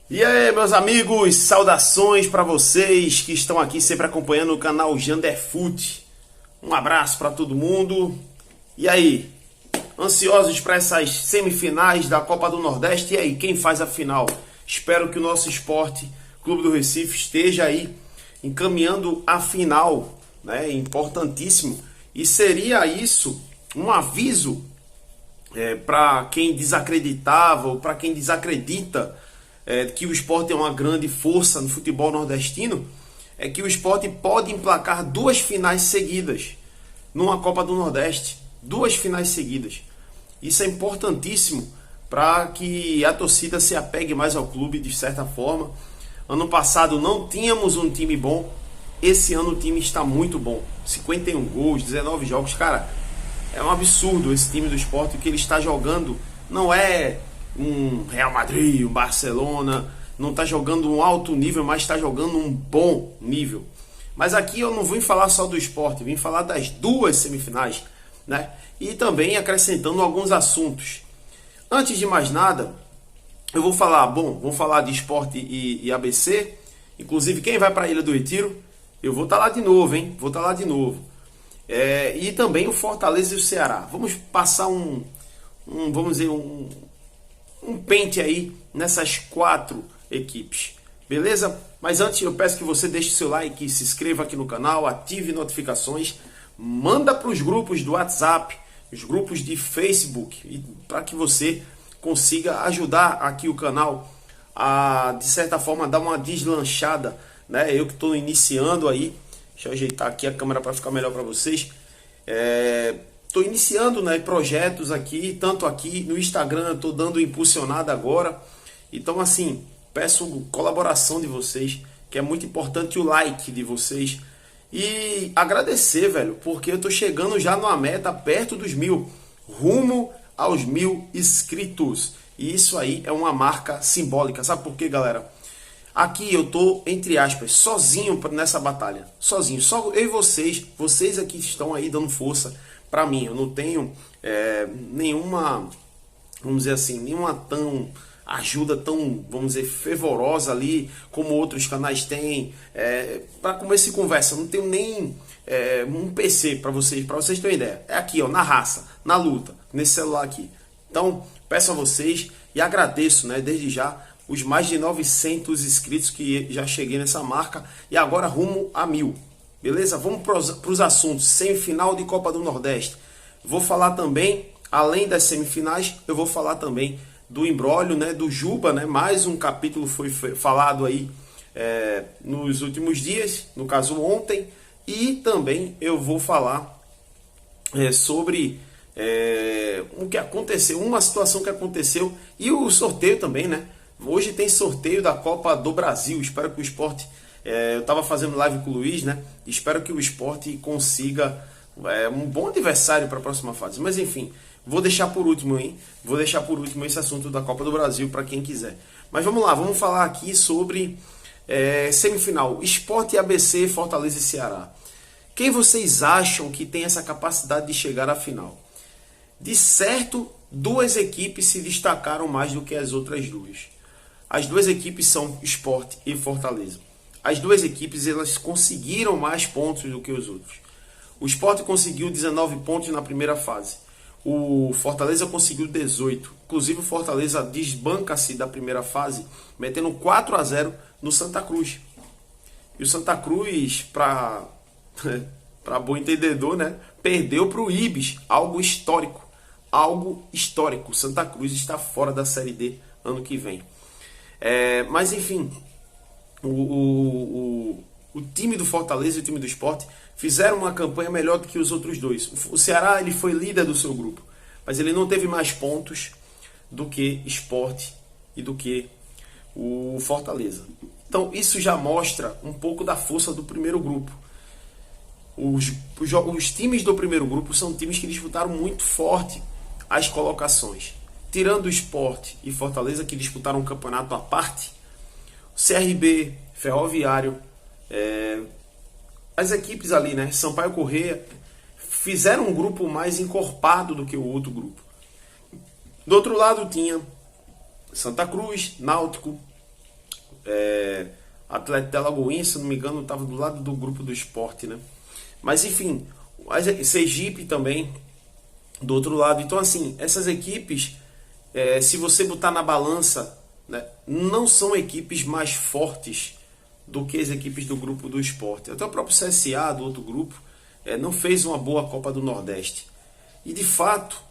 E aí, meus amigos, saudações para vocês que estão aqui sempre acompanhando o canal Janderfut. Um abraço para todo mundo. E aí, ansiosos para essas semifinais da Copa do Nordeste? E aí, quem faz a final? Espero que o nosso Esporte Clube do Recife esteja aí encaminhando a final, né? Importantíssimo. E seria isso um aviso para quem desacreditava ou para quem desacredita que o Sport é uma grande força no futebol nordestino, é que o Sport pode emplacar duas finais seguidas numa Copa do Nordeste. Duas finais seguidas. Isso é importantíssimo para que a torcida se apegue mais ao clube de certa forma. Ano passado não tínhamos um time bom, esse ano o time está muito bom. 51 gols, 19 jogos, cara, é um absurdo esse time do Sport, que ele está jogando não é um Real Madrid, um Barcelona, não está jogando um alto nível, mas está jogando um bom nível. Mas aqui eu não vim falar só do Sport, vim falar das duas semifinais, né? E também acrescentando alguns assuntos. Antes de mais nada, eu vou falar, vamos falar de Sport e ABC. Inclusive, quem vai para a Ilha do Retiro, eu vou estar lá de novo, hein? Vou estar lá de novo. E também o Fortaleza e o Ceará. Vamos passar vamos dizer, um pente aí nessas quatro equipes, beleza? Mas antes eu peço que você deixe seu like, se inscreva aqui no canal, ative notificações, manda para os grupos do WhatsApp, os grupos de Facebook, para que você consiga ajudar aqui o canal a, de certa forma, dar uma deslanchada, né? Eu que estou iniciando aí, deixa eu ajeitar aqui a câmera para ficar melhor para vocês. Estou iniciando, né, projetos aqui, tanto aqui no Instagram, estou dando impulsionada agora. Então, assim, peço colaboração de vocês, que é muito importante o like de vocês. E agradecer, velho, porque eu estou chegando já numa meta perto dos 1000, rumo aos 1000 inscritos. E isso aí é uma marca simbólica. Sabe por quê, galera? Aqui eu tô, entre aspas, sozinho nessa batalha. Sozinho, só eu e vocês aqui estão aí dando força para mim. Eu não tenho nenhuma, vamos dizer assim, ajuda tão, vamos dizer, fervorosa ali como outros canais têm. Para começar essa conversa, eu não tenho nem um PC para vocês terem ideia. É aqui, ó, na raça, na luta, nesse celular aqui. Então, peço a vocês e agradeço, né, desde já, os mais de 900 inscritos que já cheguei nessa marca e agora rumo a 1000. Beleza? Vamos para os assuntos. Semifinal de Copa do Nordeste. Vou falar também, além das semifinais, eu vou falar também do imbróglio, né, do Juba, né? Mais um capítulo foi falado aí nos últimos dias, no caso ontem. E também eu vou falar sobre o que aconteceu, uma situação que aconteceu e o sorteio também, né? Hoje tem sorteio da Copa do Brasil. Espero que o Sport... eu estava fazendo live com o Luiz, né? Espero que o Sport consiga um bom adversário para a próxima fase. Mas enfim, vou deixar por último, hein? Vou deixar por último esse assunto da Copa do Brasil para quem quiser. Mas vamos lá, vamos falar aqui sobre semifinal. Sport e ABC, Fortaleza e Ceará. Quem vocês acham que tem essa capacidade de chegar à final? De certo, duas equipes se destacaram mais do que as outras duas. As duas equipes são Sport e Fortaleza. As duas equipes elas conseguiram mais pontos do que os outros. O Sport conseguiu 19 pontos na primeira fase. O Fortaleza conseguiu 18. Inclusive o Fortaleza desbanca-se da primeira fase, metendo 4-0 no Santa Cruz. E o Santa Cruz, para bom entendedor, né, perdeu para o Ibis, algo histórico. Algo histórico. Santa Cruz está fora da Série D ano que vem. Mas enfim, o time do Fortaleza e o time do Sport fizeram uma campanha melhor do que os outros dois. O Ceará ele foi líder do seu grupo, mas ele não teve mais pontos do que Sport e do que o Fortaleza. Então isso já mostra um pouco da força do primeiro grupo. Os times do primeiro grupo são times que disputaram muito forte as colocações. Tirando o Sport e Fortaleza, que disputaram um campeonato à parte, CRB, Ferroviário, as equipes ali, né, Sampaio Corrêa, fizeram um grupo mais encorpado do que o outro grupo. Do outro lado tinha Santa Cruz, Náutico, Atlético de Alagoinhas, se não me engano, estava do lado do grupo do Sport, né? Mas enfim, Sergipe também do outro lado. Então assim, essas equipes, se você botar na balança, né, não são equipes mais fortes do que as equipes do grupo do Sport. Até o próprio CSA do outro grupo não fez uma boa Copa do Nordeste. E de fato,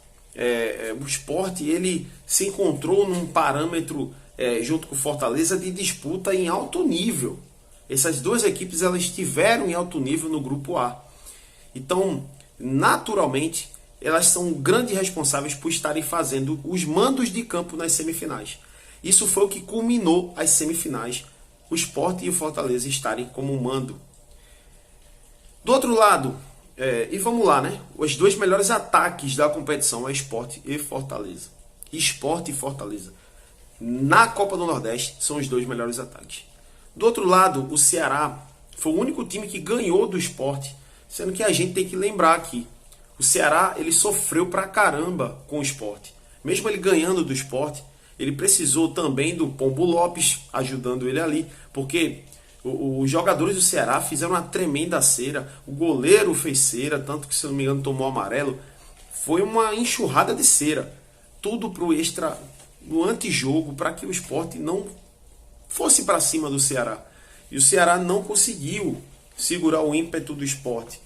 o Sport ele se encontrou num parâmetro junto com o Fortaleza de disputa em alto nível. Essas duas equipes elas estiveram em alto nível no grupo A. Então, naturalmente, elas são grandes responsáveis por estarem fazendo os mandos de campo nas semifinais. Isso foi o que culminou as semifinais, o Sport e o Fortaleza estarem como mando. Do outro lado, e vamos lá, né? Os dois melhores ataques da competição é Sport e Fortaleza. Sport e Fortaleza. Na Copa do Nordeste são os dois melhores ataques. Do outro lado, o Ceará foi o único time que ganhou do Sport, sendo que a gente tem que lembrar aqui, o Ceará ele sofreu pra caramba com o Sport. Mesmo ele ganhando do Sport, ele precisou também do Pombo Lopes ajudando ele ali, porque os jogadores do Ceará fizeram uma tremenda cera, o goleiro fez cera, tanto que, se não me engano, tomou amarelo. Foi uma enxurrada de cera. Tudo pro extra, no antijogo, para que o Sport não fosse para cima do Ceará. E o Ceará não conseguiu segurar o ímpeto do Sport.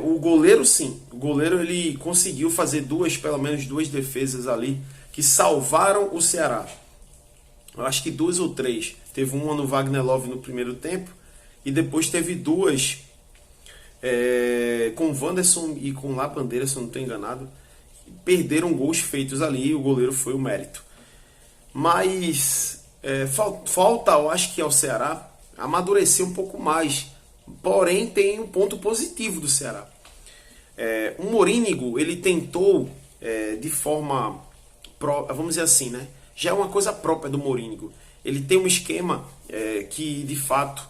O goleiro sim, o goleiro ele conseguiu fazer pelo menos duas defesas ali que salvaram o Ceará. Eu acho que duas ou três. Teve uma no Wagner Love no primeiro tempo e depois teve duas com o Wanderson e com o Labandeira, se eu não estou enganado. Perderam gols feitos ali e o goleiro foi o mérito. Mas falta, eu acho que ao Ceará amadurecer um pouco mais. Porém, tem um ponto positivo do Ceará. O Morínigo, ele tentou de forma, vamos dizer assim, né? Já é uma coisa própria do Morínigo. Ele tem um esquema que, de fato,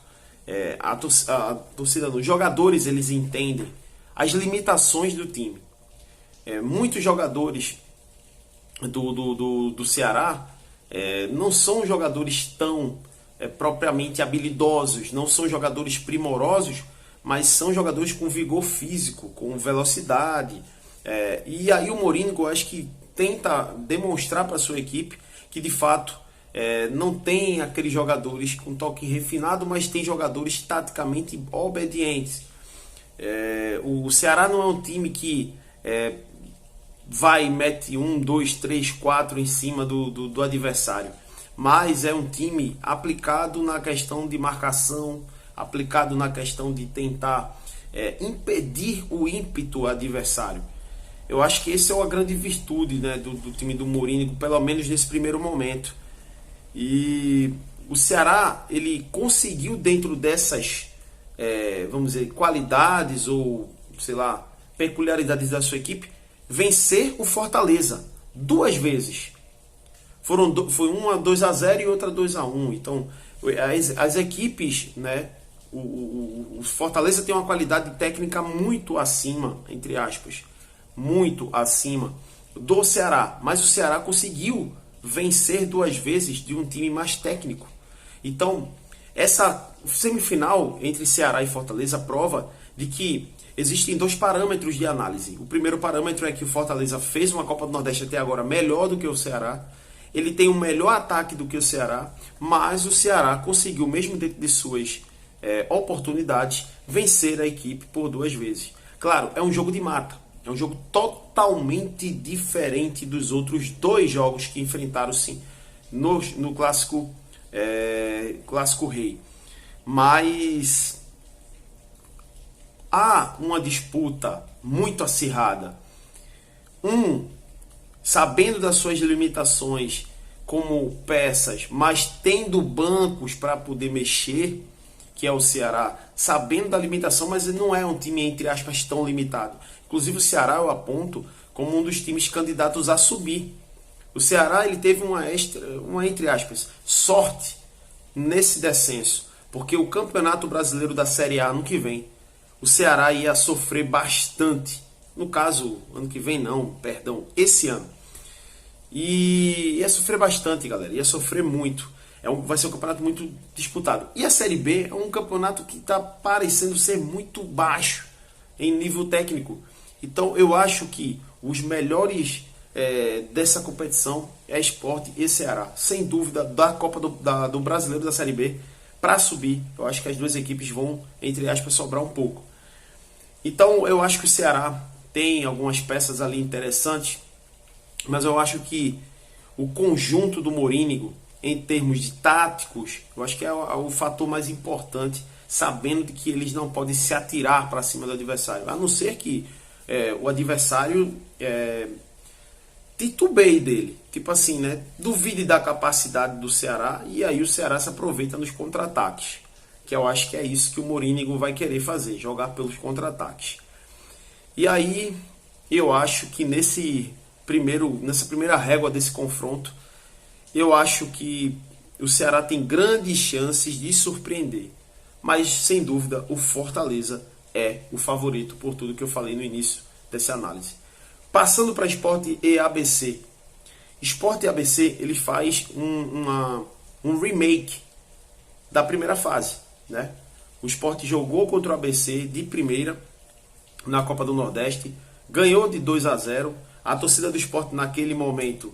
a torcida, os jogadores, eles entendem as limitações do time. Muitos jogadores do Ceará não são jogadores tão propriamente habilidosos, não são jogadores primorosos, mas são jogadores com vigor físico, com velocidade. E aí o Morínigo, acho que tenta demonstrar para a sua equipe que, de fato, não tem aqueles jogadores com toque refinado, mas tem jogadores taticamente obedientes. O Ceará não é um time que vai e mete 1, 2, 3, 4 em cima do adversário, mas é um time aplicado na questão de marcação, aplicado na questão de tentar impedir o ímpeto adversário. Eu acho que essa é uma grande virtude, né, do time do Morínigo, pelo menos nesse primeiro momento. E o Ceará ele conseguiu, dentro dessas vamos dizer, qualidades ou, sei lá, peculiaridades da sua equipe, vencer o Fortaleza duas vezes. Foi uma 2-0 e outra 2-1. Então, as equipes, né, o Fortaleza tem uma qualidade técnica muito acima, entre aspas, muito acima do Ceará. Mas o Ceará conseguiu vencer duas vezes de um time mais técnico. Então, essa semifinal entre Ceará e Fortaleza prova de que existem dois parâmetros de análise. O primeiro parâmetro é que o Fortaleza fez uma Copa do Nordeste até agora melhor do que o Ceará. Ele tem um melhor ataque do que o Ceará, mas o Ceará conseguiu, mesmo dentro de suas oportunidades, vencer a equipe por duas vezes. Claro, é um jogo de mata. É um jogo totalmente diferente dos outros dois jogos que enfrentaram-se no Clássico Rei. Mas há uma disputa muito acirrada. Sabendo das suas limitações como peças, mas tendo bancos para poder mexer, que é o Ceará, sabendo da limitação, mas não é um time, entre aspas, tão limitado. Inclusive o Ceará eu aponto como um dos times candidatos a subir. O Ceará ele teve uma entre aspas, sorte nesse descenso, porque o Campeonato Brasileiro da Série A ano que vem, o Ceará ia sofrer bastante. No caso, ano que vem não, perdão, esse ano. E ia sofrer bastante, galera, ia sofrer muito. Vai ser um campeonato muito disputado. E a Série B é um campeonato que está parecendo ser muito baixo em nível técnico. Então eu acho que os melhores dessa competição é Sport e Ceará. Sem dúvida, da Copa do Brasileiro da Série B para subir. Eu acho que as duas equipes vão, entre aspas, sobrar um pouco. Então eu acho que o Ceará tem algumas peças ali interessantes, mas eu acho que o conjunto do Morínigo, em termos de táticos, eu acho que é o fator mais importante, sabendo de que eles não podem se atirar para cima do adversário, a não ser que o adversário titubeie dele, tipo assim, né? Duvide da capacidade do Ceará, e aí o Ceará se aproveita nos contra-ataques, que eu acho que é isso que o Morínigo vai querer fazer, jogar pelos contra-ataques. E aí eu acho que nessa primeira régua desse confronto, eu acho que o Ceará tem grandes chances de surpreender. Mas, sem dúvida, o Fortaleza é o favorito por tudo que eu falei no início dessa análise. Passando para Sport e ABC. Sport e ABC, ele faz um remake da primeira fase, né? O Sport jogou contra o ABC de primeira na Copa do Nordeste, ganhou de 2-0. A torcida do Sport naquele momento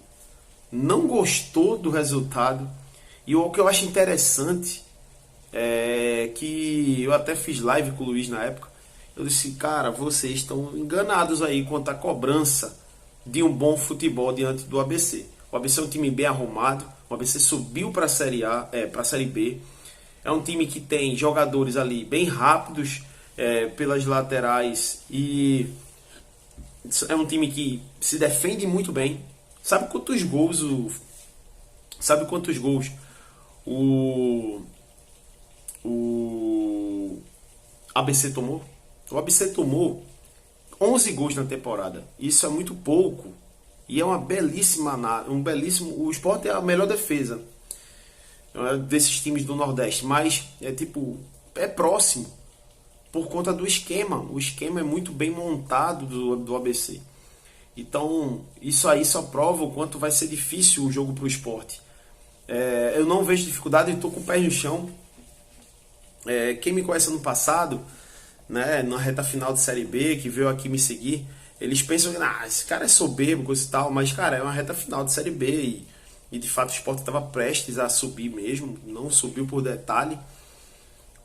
não gostou do resultado. E o que eu acho interessante é que eu até fiz live com o Luiz na época. Eu disse, cara, vocês estão enganados aí quanto à cobrança de um bom futebol diante do ABC. O ABC é um time bem arrumado. O ABC subiu para a Série A, para a Série B. É um time que tem jogadores ali bem rápidos pelas laterais, e é um time que se defende muito bem. Sabe quantos gols o ABC tomou? O ABC tomou 11 gols na temporada. Isso é muito pouco. E é uma belíssima, o Sport é a melhor defesa desses times do Nordeste, mas é próximo por conta do esquema. O esquema é muito bem montado do ABC. Então, isso aí só prova o quanto vai ser difícil o jogo para o Sport. Eu não vejo dificuldade e estou com o pé no chão. Quem me conhece no passado, né, na reta final de Série B, que veio aqui me seguir, eles pensam que esse cara é soberbo, coisa e tal, mas, cara, é uma reta final de Série B e de fato o Sport estava prestes a subir mesmo, não subiu por detalhe.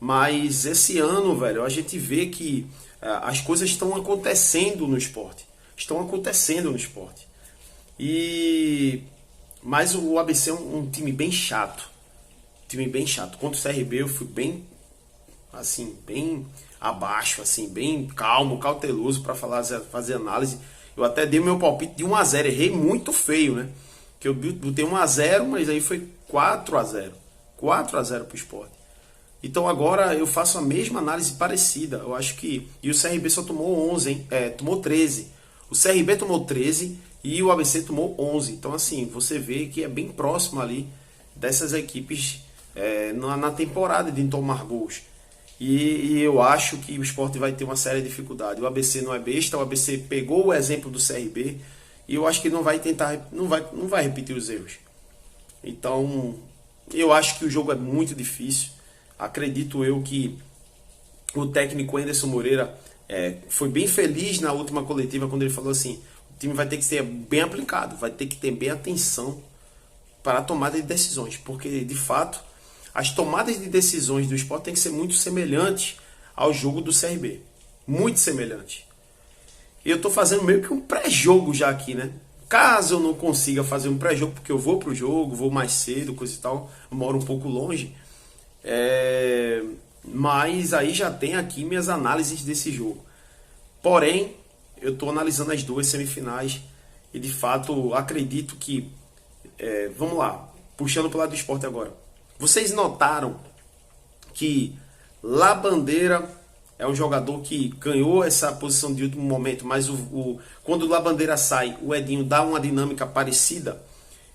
Mas esse ano, velho, a gente vê que as coisas estão acontecendo no Sport. Mas o ABC é um time bem chato. Contra o CRB eu fui bem abaixo, assim, bem calmo, cauteloso para fazer análise. Eu até dei meu palpite de 1-0, errei muito feio, né? Que eu botei 1-0, mas aí foi 4-0. 4-0 pro Sport. Então agora eu faço a mesma análise parecida. Eu acho que... E o CRB só tomou 11, hein? Tomou 13. O CRB tomou 13 e o ABC tomou 11. Então, assim, você vê que é bem próximo ali dessas equipes na temporada de tomar gols. E eu acho que o Sport vai ter uma séria dificuldade. O ABC não é besta, o ABC pegou o exemplo do CRB e eu acho que não vai repetir os erros. Então, eu acho que o jogo é muito difícil. Acredito eu que o técnico Anderson Moreira foi bem feliz na última coletiva quando ele falou assim: o time vai ter que ser bem aplicado, vai ter que ter bem atenção para a tomada de decisões, porque de fato as tomadas de decisões do Sport tem que ser muito semelhantes ao jogo do CRB, muito semelhante. E eu estou fazendo meio que um pré-jogo já aqui, né? Caso eu não consiga fazer um pré-jogo, porque eu vou pro jogo, vou mais cedo, coisa e tal, eu moro um pouco longe. Mas aí já tem aqui minhas análises desse jogo. Porém, eu estou analisando as duas semifinais e de fato acredito que vamos lá, puxando para o lado do Sport agora. Vocês notaram que Labandeira é um jogador que ganhou essa posição de último momento, mas quando o Labandeira sai, o Edinho dá uma dinâmica parecida,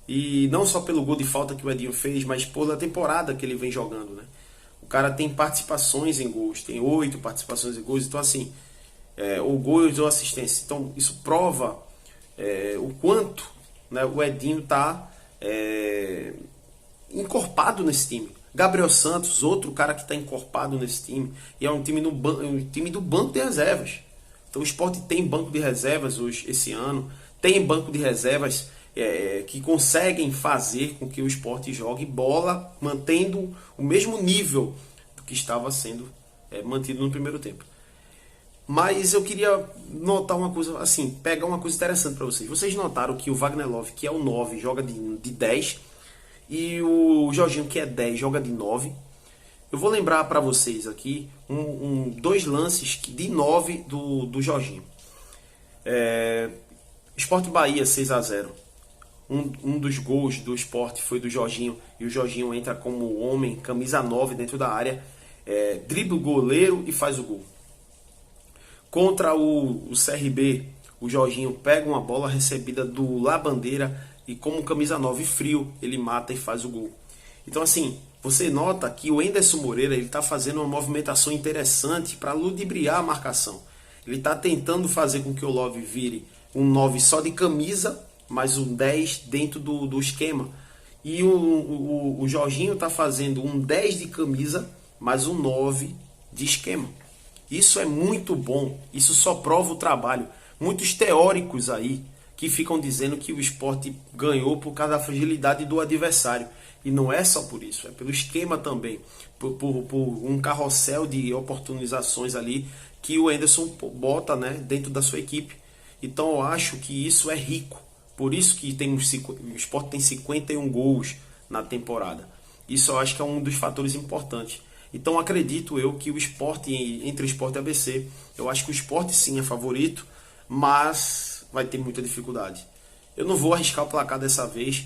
e não só pelo gol de falta que o Edinho fez, mas pela temporada que ele vem jogando, né? O cara tem participações em gols, tem 8 participações em gols, então assim, o gol e a assistência. Então isso prova o quanto, né, o Edinho está encorpado nesse time. Gabriel Santos, outro cara que está encorpado nesse time, e é um time, um time do banco de reservas. Então o Sport tem banco de reservas hoje, esse ano, tem banco de reservas que conseguem fazer com que o Sport jogue bola, mantendo o mesmo nível do que estava sendo mantido no primeiro tempo. Mas eu queria notar uma coisa, assim, pegar uma coisa interessante para vocês. Vocês notaram que o Wagner Love, que é o 9, joga de 10, e o Jorginho, que é 10, joga de 9. Eu vou lembrar para vocês aqui dois lances de 9 do Jorginho. Sport Bahia 6-0. Um dos gols do Sport foi do Jorginho, e o Jorginho entra como homem, camisa 9 dentro da área, dribla o goleiro e faz o gol. Contra o CRB, o Jorginho pega uma bola recebida do Labandeira e como camisa 9 frio, ele mata e faz o gol. Então assim, você nota que o Enderson Moreira está fazendo uma movimentação interessante para ludibriar a marcação. Ele está tentando fazer com que o Love vire um 9 só de camisa, mas um 10 dentro do esquema. E o Jorginho está fazendo um 10 de camisa, mas um 9 de esquema. Isso é muito bom, isso só prova o trabalho. Muitos teóricos aí que ficam dizendo que o Sport ganhou por causa da fragilidade do adversário. E não é só por isso, é pelo esquema também, por um carrossel de oportunizações ali que o Enderson bota, né, dentro da sua equipe. Então eu acho que isso é rico. Por isso que o Sport tem 51 gols na temporada. Isso eu acho que é um dos fatores importantes. Então acredito eu que o Sport, entre o Sport e a ABC, eu acho que o Sport sim é favorito, mas vai ter muita dificuldade. Eu não vou arriscar o placar dessa vez,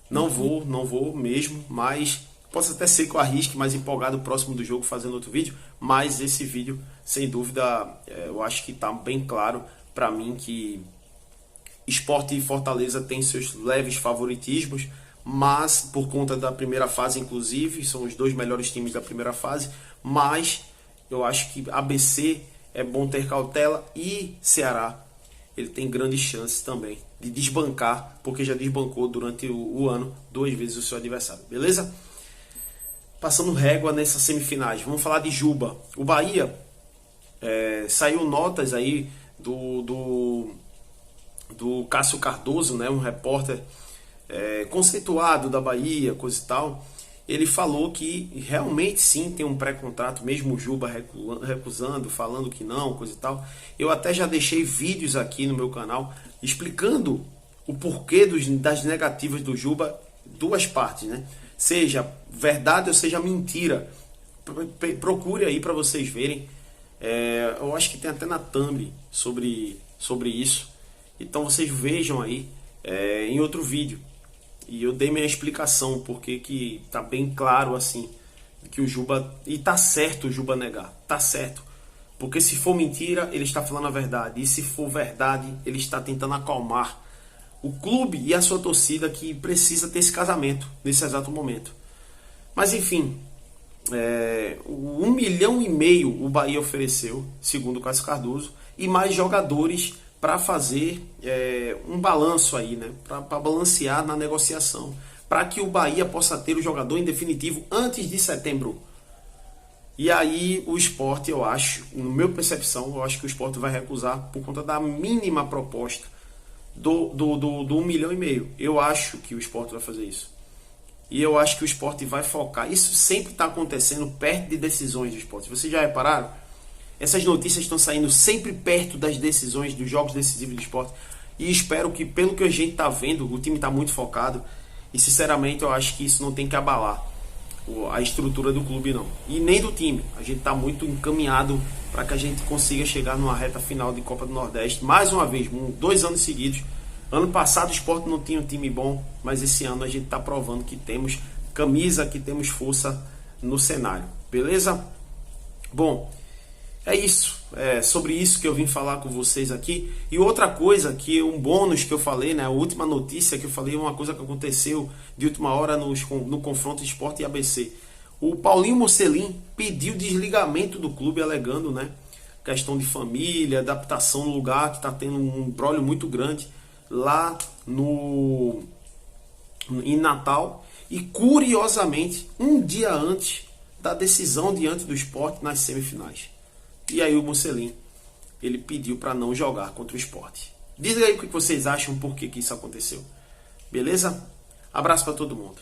não vou mesmo, mas posso até ser que eu arrisque mais empolgado próximo do jogo fazendo outro vídeo, mas esse vídeo, sem dúvida, eu acho que está bem claro para mim que Sport e Fortaleza têm seus leves favoritismos, mas por conta da primeira fase, inclusive, são os dois melhores times da primeira fase, mas eu acho que ABC é bom ter cautela e Ceará, ele tem grandes chances também de desbancar, porque já desbancou durante o ano 2 vezes o seu adversário, beleza? Passando régua nessas semifinais, vamos falar de Juba. O Bahia, saiu notas aí do Cássio Cardoso, né, um repórter conceituado da Bahia, coisa e tal. Ele falou que realmente sim tem um pré-contrato, mesmo o Juba recusando, falando que não, coisa e tal. Eu até já deixei vídeos aqui no meu canal explicando o porquê das negativas do Juba, duas partes, né? Seja verdade ou seja mentira. Procure aí para vocês verem. Eu acho que tem até na thumb sobre isso. Então vocês vejam aí em outro vídeo. E eu dei minha explicação, porque que tá bem claro assim, que o Juba, e tá certo o Juba negar, tá certo. Porque se for mentira, ele está falando a verdade, e se for verdade, ele está tentando acalmar o clube e a sua torcida que precisa ter esse casamento nesse exato momento. Mas enfim, 1,5 milhão o Bahia ofereceu, segundo o Cássio Cardoso, e mais jogadores para fazer um balanço aí, né? Para balancear na negociação, para que o Bahia possa ter o jogador em definitivo antes de setembro. E aí o Sport, eu acho, no meu percepção, eu acho que o Sport vai recusar por conta da mínima proposta do 1,5 milhão. Eu acho que o Sport vai fazer isso. E eu acho que o Sport vai focar. Isso sempre está acontecendo perto de decisões do Sport. Vocês já repararam? Essas notícias estão saindo sempre perto das decisões, dos jogos decisivos do Sport. E espero que, pelo que a gente está vendo, o time está muito focado. E sinceramente eu acho que isso não tem que abalar a estrutura do clube não. E nem do time. A gente está muito encaminhado para que a gente consiga chegar numa reta final de Copa do Nordeste. Mais uma vez, 2 anos seguidos. Ano passado o Sport não tinha um time bom, mas esse ano a gente está provando que temos camisa, que temos força no cenário. Beleza? Bom, é isso, sobre isso que eu vim falar com vocês aqui. E outra coisa, que um bônus que eu falei, né, a última notícia que eu falei, uma coisa que aconteceu de última hora no confronto de Sport e ABC. O Paulinho Mocelin pediu desligamento do clube, alegando, né, questão de família, adaptação no lugar, que está tendo um imbróglio muito grande lá em Natal. e curiosamente um dia antes da decisão diante do Sport nas semifinais. E aí o Mocelin, ele pediu para não jogar contra o Sport. Diz aí o que vocês acham, por que isso aconteceu. Beleza? Abraço para todo mundo.